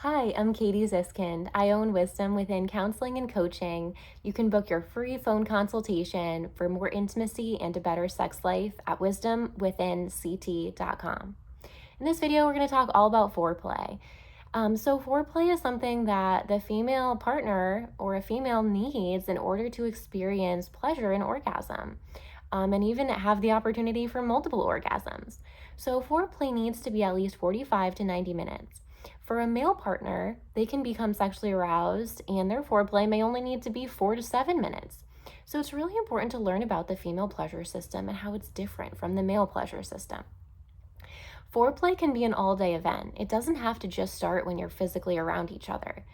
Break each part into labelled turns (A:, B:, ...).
A: Hi, I'm Katie Ziskind. I own Wisdom within counseling and coaching. You can book your free phone consultation for more intimacy and a better sex life at wisdomwithinct.com. In this video, we're going to talk all about foreplay. So, foreplay is something that the female partner or a female needs in order to experience pleasure and orgasm, and even have the opportunity for multiple orgasms. So, foreplay needs to be at least 45 to 90 minutes. For a male partner, they can become sexually aroused, and their foreplay may only need to be 4 to 7 minutes. So, it's really important to learn about the female pleasure system and how it's different from the male pleasure system. Foreplay can be an all day event. It doesn't have to just start when you're physically around each other.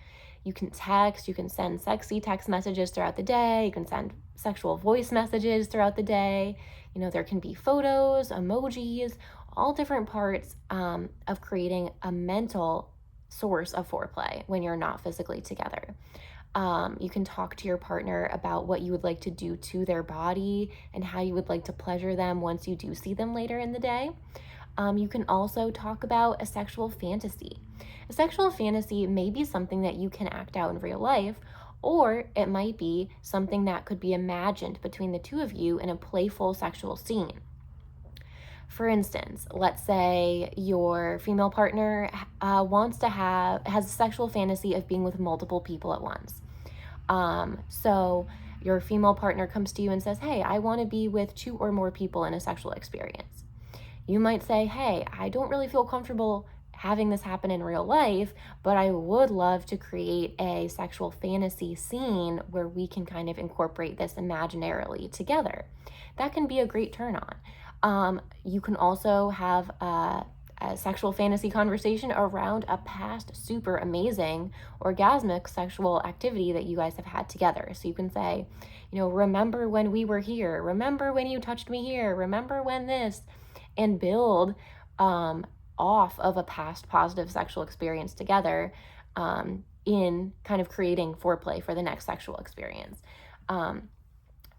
A: You can text, you can send sexy text messages throughout the day, you can send sexual voice messages throughout the day. There can be photos, emojis, all different parts of creating a mental source of foreplay when you're not physically together. You can talk to your partner about what you would like to do to their body and how you would like to pleasure them once you do see them later in the day. You can also talk about a sexual fantasy. A sexual fantasy may be something that you can act out in real life, or it might be something that could be imagined between the two of you in a playful sexual scene. For instance, let's say your female partner has a sexual fantasy of being with multiple people at once. So your female partner comes to you and says, "Hey, I want to be with two or more people in a sexual experience." You might say, "Hey, I don't really feel comfortable having this happen in real life, but I would love to create a sexual fantasy scene where we can kind of incorporate this imaginarily together." That can be a great turn on. You can also have a sexual fantasy conversation around a past super amazing orgasmic sexual activity that you guys have had together. So you can say, "Remember when we were here? Remember when you touched me here? Remember when this?" And build off of a past positive sexual experience together, in kind of creating foreplay for the next sexual experience.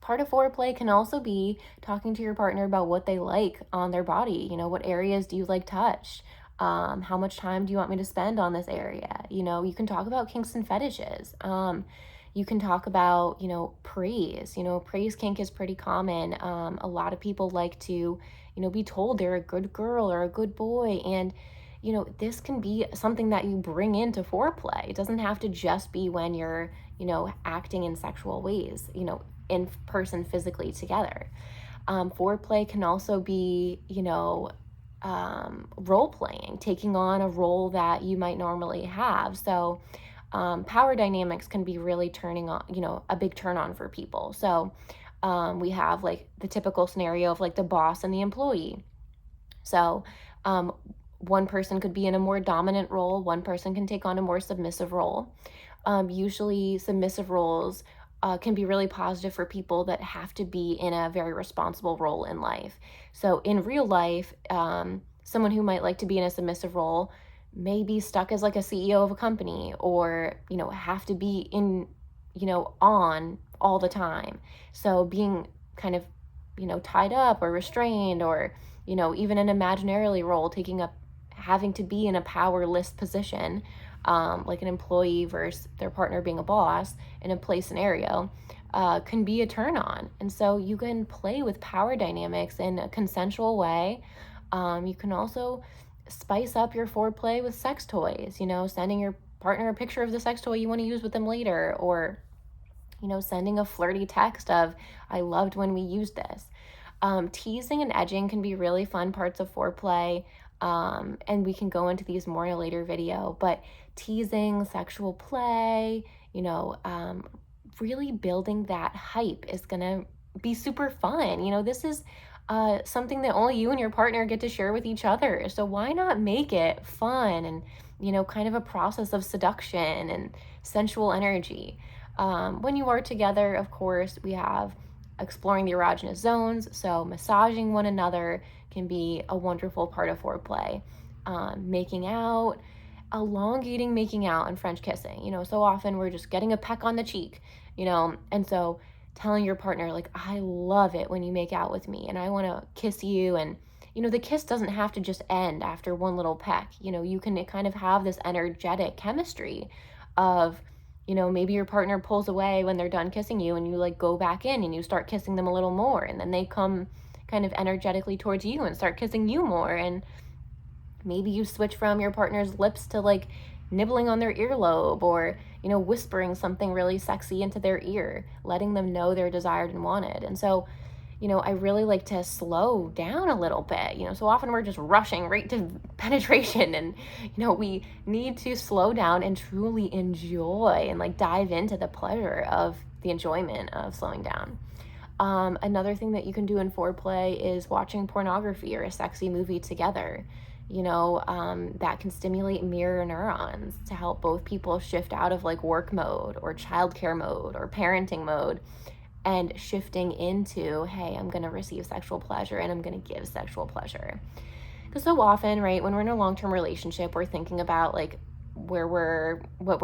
A: Part of foreplay can also be talking to your partner about what they like on their body. What areas do you like touched? How much time do you want me to spend on this area? You can talk about kinks and fetishes. You can talk about, praise. Praise kink is pretty common. A lot of people like to, be told they're a good girl or a good boy. And, this can be something that you bring into foreplay. It doesn't have to just be when you're, acting in sexual ways, in person physically together. Foreplay can also be, role playing, taking on a role that you might normally have. So, power dynamics can be really turning on, a big turn on for people. So, we have like the typical scenario of like the boss and the employee. So, one person could be in a more dominant role, one person can take on a more submissive role. Usually, submissive roles can be really positive for people that have to be in a very responsible role in life. So, in real life, someone who might like to be in a submissive role may be stuck as like a CEO of a company, or, have to be in, on all the time. So, being kind of, tied up or restrained, or, even an imaginarily role, having to be in a powerless position, like an employee versus their partner being a boss in a play scenario, can be a turn on. And so you can play with power dynamics in a consensual way. You can also spice up your foreplay with sex toys, sending your partner a picture of the sex toy you want to use with them later, or, sending a flirty text of, "I loved when we used this." Teasing and edging can be really fun parts of foreplay. And we can go into these more in a later video, but teasing, sexual play, really building that hype is gonna be super fun. This is something that only you and your partner get to share with each other. So why not make it fun and, kind of a process of seduction and sensual energy? When you are together, of course, we have exploring the erogenous zones. So massaging one another can be a wonderful part of foreplay. Making out, elongating making out, and French kissing. So often we're just getting a peck on the cheek, and so telling your partner, like, "I love it when you make out with me and I want to kiss you," and, the kiss doesn't have to just end after one little peck. You can kind of have this energetic chemistry of, maybe your partner pulls away when they're done kissing you, and you like go back in and you start kissing them a little more, and then they come kind of energetically towards you and start kissing you more. And maybe you switch from your partner's lips to like nibbling on their earlobe, or whispering something really sexy into their ear, letting them know they're desired and wanted. And so I really like to slow down a little bit. So often we're just rushing right to penetration, and we need to slow down and truly enjoy and like dive into the pleasure of the enjoyment of slowing down. Another thing that you can do in foreplay is watching pornography or a sexy movie together. That can stimulate mirror neurons to help both people shift out of like work mode or childcare mode or parenting mode, and shifting into, hey, I'm going to receive sexual pleasure and I'm going to give sexual pleasure. Because so often, right, when we're in a long-term relationship, we're thinking about like what we're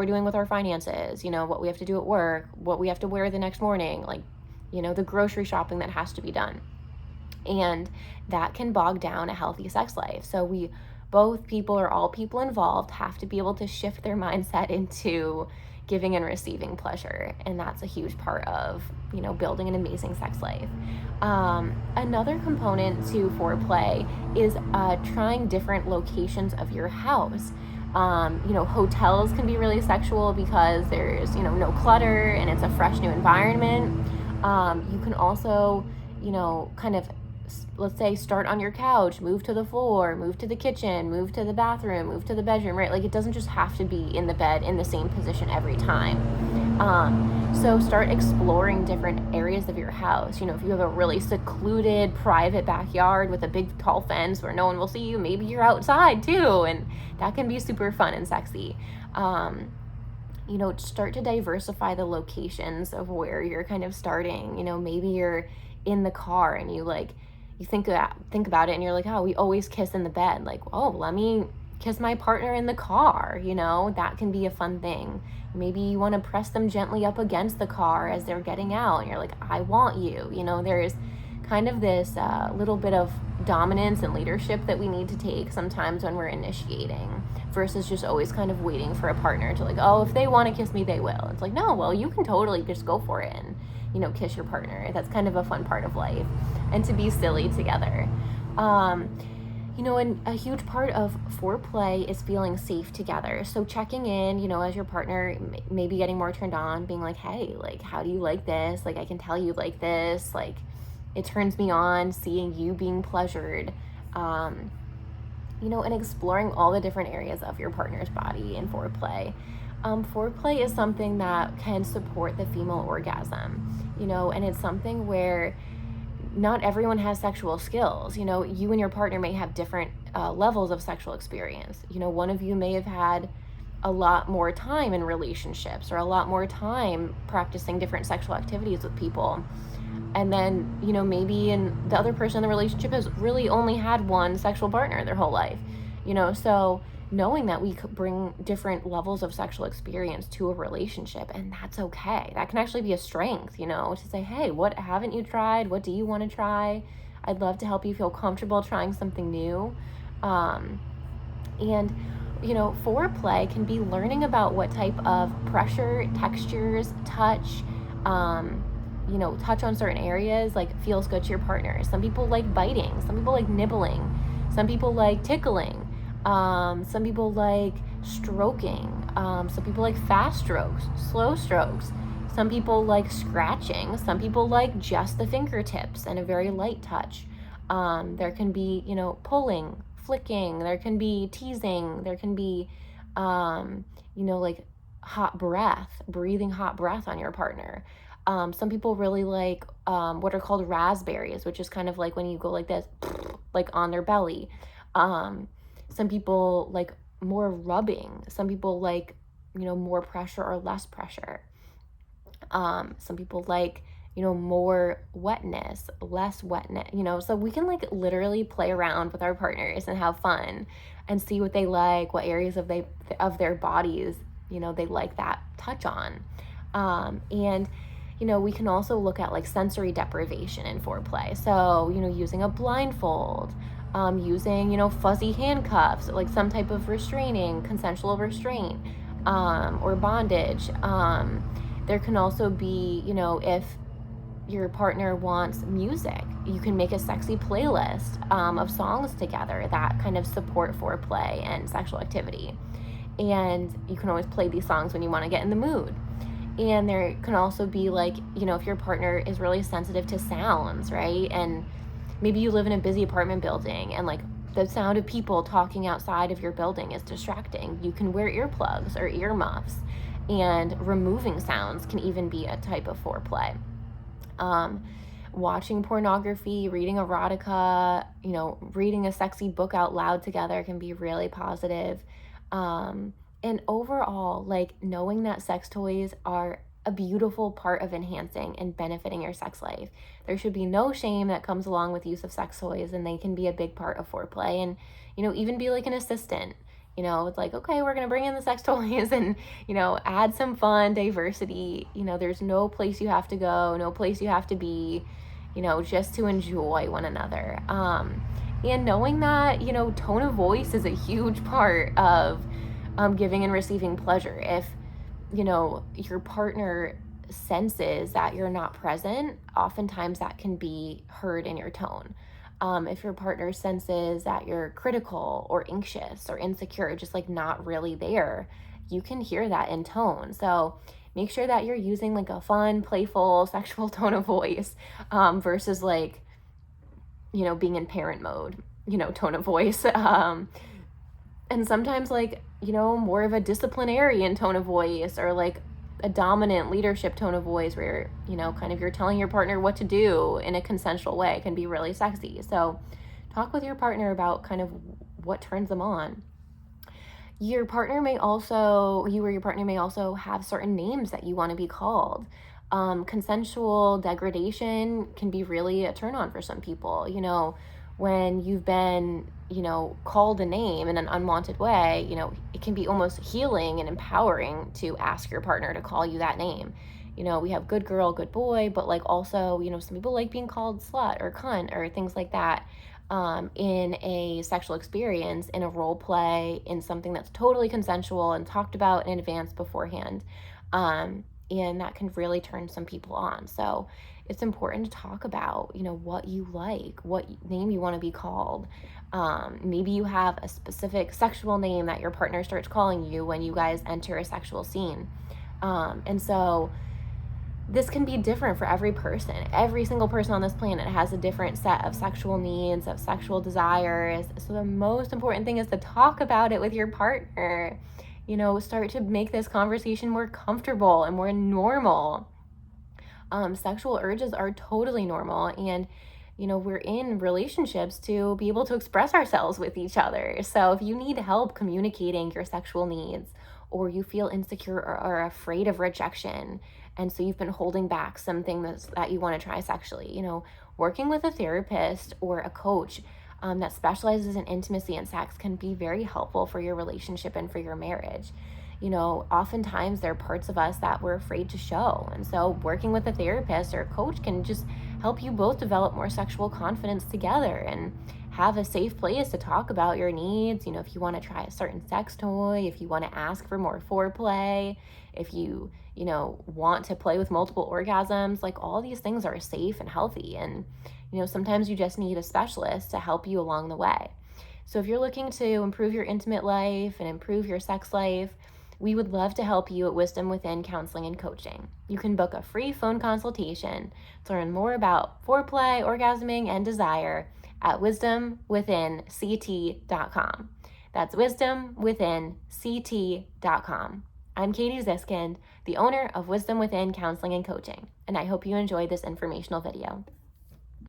A: doing with our finances, what we have to do at work, what we have to wear the next morning, like, the grocery shopping that has to be done. And that can bog down a healthy sex life. So both people, or all people involved, have to be able to shift their mindset into giving and receiving pleasure. And that's a huge part of, building an amazing sex life. Another component to foreplay is trying different locations of your house. Hotels can be really sexual because there's, no clutter and it's a fresh new environment. You can also, kind of, let's say, start on your couch, move to the floor, move to the kitchen, move to the bathroom, move to the bedroom, right? Like, it doesn't just have to be in the bed in the same position every time. So start exploring different areas of your house. If you have a really secluded private backyard with a big tall fence where no one will see you, maybe you're outside too, and that can be super fun and sexy. Start to diversify the locations of where you're kind of starting. Maybe you're in the car and you think about it and you're like, oh, we always kiss in the bed. Like, oh, let me kiss my partner in the car. That can be a fun thing. Maybe you want to press them gently up against the car as they're getting out, and you're like, I want you. There's kind of this little bit of dominance and leadership that we need to take sometimes when we're initiating, versus just always kind of waiting for a partner to like, oh, if they want to kiss me, they will. It's like, no, well, you can totally just go for it and kiss your partner. That's kind of a fun part of life, and to be silly together. And a huge part of foreplay is feeling safe together. So checking in, as your partner may be getting more turned on, being like, hey, like, how do you like this? Like, I can tell you like this. Like, it turns me on seeing you being pleasured. And exploring all the different areas of your partner's body in foreplay. Foreplay is something that can support the female orgasm, and it's something where not everyone has sexual skills. You and your partner may have different levels of sexual experience. One of you may have had a lot more time in relationships, or a lot more time practicing different sexual activities with people. And then, maybe the other person in the relationship has really only had one sexual partner their whole life. So knowing that we could bring different levels of sexual experience to a relationship, and that's okay. That can actually be a strength, to say, hey, what haven't you tried? What do you want to try? I'd love to help you feel comfortable trying something new. Foreplay can be learning about what type of pressure, textures, touch, touch on certain areas like feels good to your partner. Some people like biting, some people like nibbling, some people like tickling. Some people like stroking. Some people like fast strokes, slow strokes. Some people like scratching. Some people like just the fingertips and a very light touch. There can be, pulling, flicking. There can be teasing. There can be, like hot breath, breathing hot breath on your partner. Some people really like what are called raspberries, which is kind of like when you go like this, like on their belly. Some people like more rubbing. Some people like, more pressure or less pressure. Some people like, more wetness, less wetness, so we can like literally play around with our partners and have fun and see what they like, what areas of their bodies, they like that touch on. And we can also look at like sensory deprivation in foreplay. So, using a blindfold, using, fuzzy handcuffs, like some type of restraining, consensual restraint, or bondage. There can also be, if your partner wants music, you can make a sexy playlist of songs together that kind of support foreplay and sexual activity. And you can always play these songs when you want to get in the mood. And there can also be like, if your partner is really sensitive to sounds, right? And maybe you live in a busy apartment building and like the sound of people talking outside of your building is distracting. You can wear earplugs or earmuffs, and removing sounds can even be a type of foreplay. Watching pornography, reading erotica, reading a sexy book out loud together can be really positive. And overall, like knowing that sex toys are a beautiful part of enhancing and benefiting your sex life. There should be no shame that comes along with use of sex toys, and they can be a big part of foreplay and, even be like an assistant. It's like, okay, we're going to bring in the sex toys and, add some fun, diversity. There's no place you have to go, no place you have to be, just to enjoy one another. And knowing that, tone of voice is a huge part of giving and receiving pleasure. If, your partner senses that you're not present, oftentimes that can be heard in your tone. If your partner senses that you're critical or anxious or insecure, just like not really there, you can hear that in tone. So make sure that you're using like a fun, playful, sexual tone of voice versus like, being in parent mode, tone of voice. And sometimes like, more of a disciplinarian tone of voice, or like a dominant leadership tone of voice where, kind of you're telling your partner what to do in a consensual way, can be really sexy. So talk with your partner about kind of what turns them on. You or your partner may also have certain names that you want to be called. Consensual degradation can be really a turn on for some people. When you've been, called a name in an unwanted way, it can be almost healing and empowering to ask your partner to call you that name. We have good girl, good boy, but like also, some people like being called slut or cunt or things like that in a sexual experience, in a role play, in something that's totally consensual and talked about in advance beforehand. And that can really turn some people on. So it's important to talk about, what you like, what name you want to be called. Maybe you have a specific sexual name that your partner starts calling you when you guys enter a sexual scene. And so this can be different for every person. Every single person on this planet has a different set of sexual needs, of sexual desires. So the most important thing is to talk about it with your partner. Start to make this conversation more comfortable and more normal. Sexual urges are totally normal, and we're in relationships to be able to express ourselves with each other. So if you need help communicating your sexual needs, or you feel insecure or afraid of rejection, and so you've been holding back something that you want to try sexually, working with a therapist or a coach that specializes in intimacy and sex can be very helpful for your relationship and for your marriage. Oftentimes there are parts of us that we're afraid to show. And so working with a therapist or a coach can just help you both develop more sexual confidence together and have a safe place to talk about your needs. If you want to try a certain sex toy, if you want to ask for more foreplay, if you, want to play with multiple orgasms, like all these things are safe and healthy. And, sometimes you just need a specialist to help you along the way. So if you're looking to improve your intimate life and improve your sex life, we would love to help you at Wisdom Within Counseling and Coaching. You can book a free phone consultation to learn more about foreplay, orgasming, and desire at wisdomwithinct.com. That's wisdomwithinct.com. I'm Katie Ziskind, the owner of Wisdom Within Counseling and Coaching, and I hope you enjoyed this informational video.